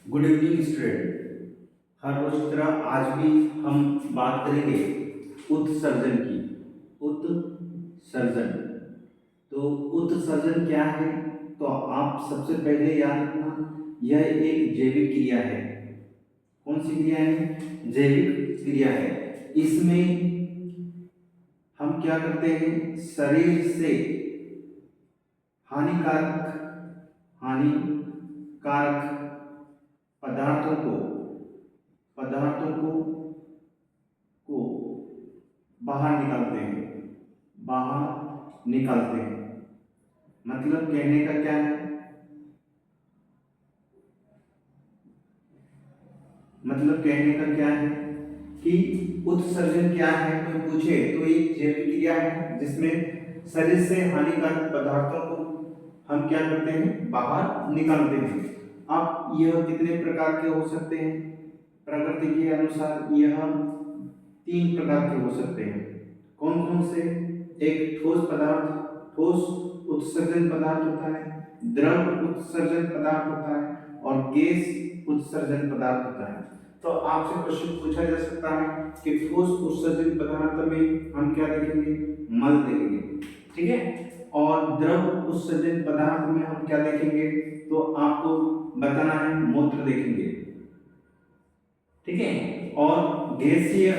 Good evening student. हर रोज की तरह आज भी हम बात करेंगे उत्सर्जन की। उत्सर्जन, तो उत्सर्जन क्या है? तो आप सबसे पहले याद रखना, यह एक जैविक क्रिया है। कौन सी क्रिया है? जैविक क्रिया है। इसमें हम क्या करते हैं? शरीर से हानिकारक हानिकारक पदार्थों को बाहर निकालते हैं। मतलब कहने का क्या है? कि उत्सर्जन क्या है? कोई पूछे तो एक जैविक क्रिया है जिसमें शरीर से हानिकारक पदार्थों को हम क्या करते हैं? बाहर निकालते हैं। अब यह कितने प्रकार के हो सकते हैं? प्रकृति के अनुसार यह 3 प्रकार के हो सकते हैं। कौन कौन से? एक ठोस उत्सर्जन पदार्थ होता है, द्रव उत्सर्जन पदार्थ होता है और गैस उत्सर्जन पदार्थ होता है। तो आपसे प्रश्न पूछा जा सकता है कि ठोस उत्सर्जन पदार्थ में हम क्या देखेंगे? मल देखेंगे, ठीक है। और द्रव उत्सर्जन पदार्थ में हम क्या देखेंगे? तो आपको बताना है, मूत्र देखेंगे, ठीक है। और गैसीय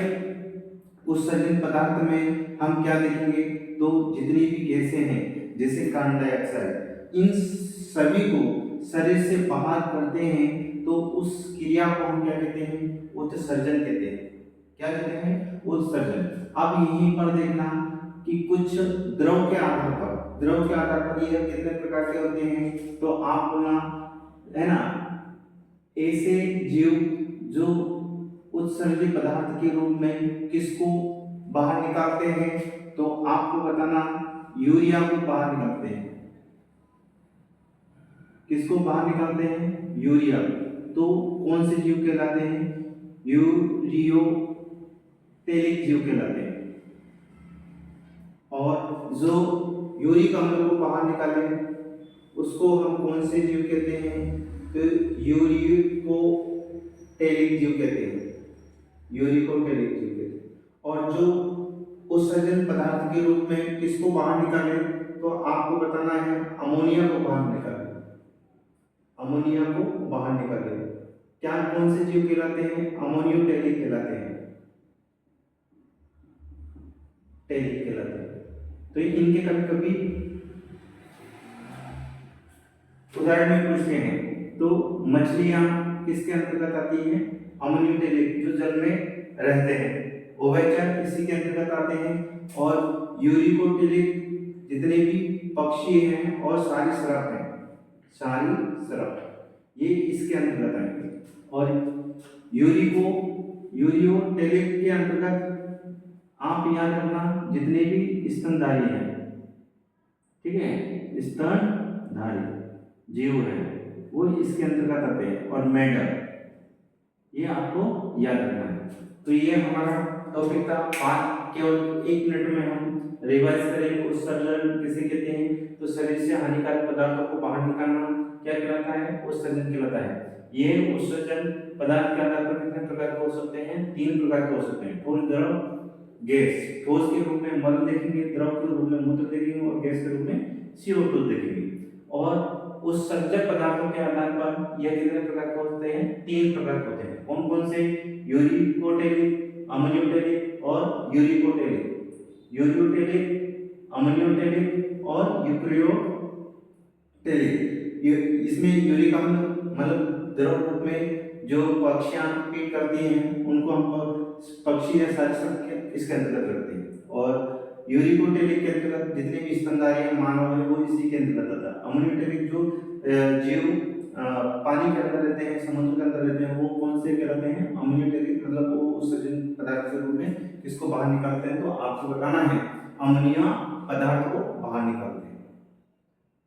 उत्सर्जन पदार्थ में हम क्या देखेंगे? तो जितनी भी गैसें हैं जैसे कार्बन डाइऑक्साइड, इन सभी को शरीर से बाहर करते हैं तो उस क्रिया को हम क्या कहते हैं? उत्सर्जन कहते हैं। क्या कहते हैं? उत्सर्जन। अब यहीं पर देखना कि कुछ द्रव के आधार पर ये कितने प्रकार के होते हैं। तो आप बोलना है ना, ऐसे जीव जो उत्सर्जित पदार्थ के रूप में किसको बाहर निकालते हैं? तो आपको बताना, यूरिया को बाहर निकालते हैं। किसको बाहर निकालते हैं? यूरिया। तो कौन से जीव कहलाते हैं? यूरियोटेलिक जीव कहलाते हैं। और जो यूरिक अम्ल को बाहर निकाले उसको हम कौन से जीव कहते हैं? तो यूरिकोटेलिक जीव कहते हैं। और जो उत्सर्जन पदार्थ के रूप में किसको बाहर निकाले? तो आपको बताना है, अमोनिया को बाहर निकाले। क्या कौन से जीव कहलाते हैं? अमोनियोटेलिक कहलाते हैं। तो इनके कभी कभी उदाहरण में पूछते हैं। तो मछलियां किसके अंतर्गत आती हैं? अमोनियोटेलिक, जो जल में रहते हैं। उभयचर इसी के अंतर्गत आते हैं। और यूरिकोटेलिक जितने भी पक्षी हैं और सारी सरफ ये इसके अंतर्गत आएंगे। और यूरियोटेलिक के अंतर्गत आप याद रखना, जितने भी स्तनधारी हैं, ठीक है, स्तनधारी जीव हैं वो इसके अंतर्गत आते हैं। और मेंढक, ये आपको याद रखना है। तो ये हमारा टॉपिक था। केवल 1 मिनट में हम रिवाइज करेंगे। उत्सर्जन किसे कहते हैं? तो शरीर से हानिकारक पदार्थों को बाहर निकालना क्या कहलाता है? उत्सर्जन कहलाता है। ये उत्सर्जन पदार्थ के आधार पर कितने प्रकार के हो सकते हैं? 3 प्रकार के हो सकते हैं, ठोस, द्रव, गैस। ठोस के रूप में मल देखेंगे, द्रव के रूप में मूत्र देखेंगे और गैस के रूप में CO2 देखेंगे। और उत्सर्जक पदार्थों के आधार पर यह कितने प्रकार के होते हैं? 3 प्रकार के होते हैं। कौन कौन से? यूरिकोटेलिक, अमोनियोटेलिक और यूरिकोटेलिक। अमोनियोटेलिक और यूक्रियोटेलिक। इसमें यूरिक अम्ल मतलब द्रव रूप में जो पक्षियां पीट करती हैं उनको हम पक्षी या सारी इसके अंतर्गत रखते हैं। और यूरिकोटेलिक के अंतर्गत जितने भी स्तनधारी हैं, मानव है, वो इसी के अंतर्गत आता है। अमोनियोटेलिक जो जीव पानी के अंदर रहते हैं, समुद्र के अंदर रहते हैं, वो कौन से कहलाते हैं? अमोनियोटेलिक। मतलब वो उत्सर्जन पदार्थ के रूप में किसको बाहर निकालते हैं? तो आपको बताना है, अमोनिया पदार्थ को बाहर निकालते हैं।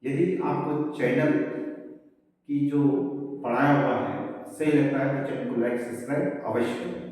यदि आपको चैनल की जो पढ़ाया हुआ है सही लगता है तो चैनल को लाइक सब्सक्राइब अवश्य करें।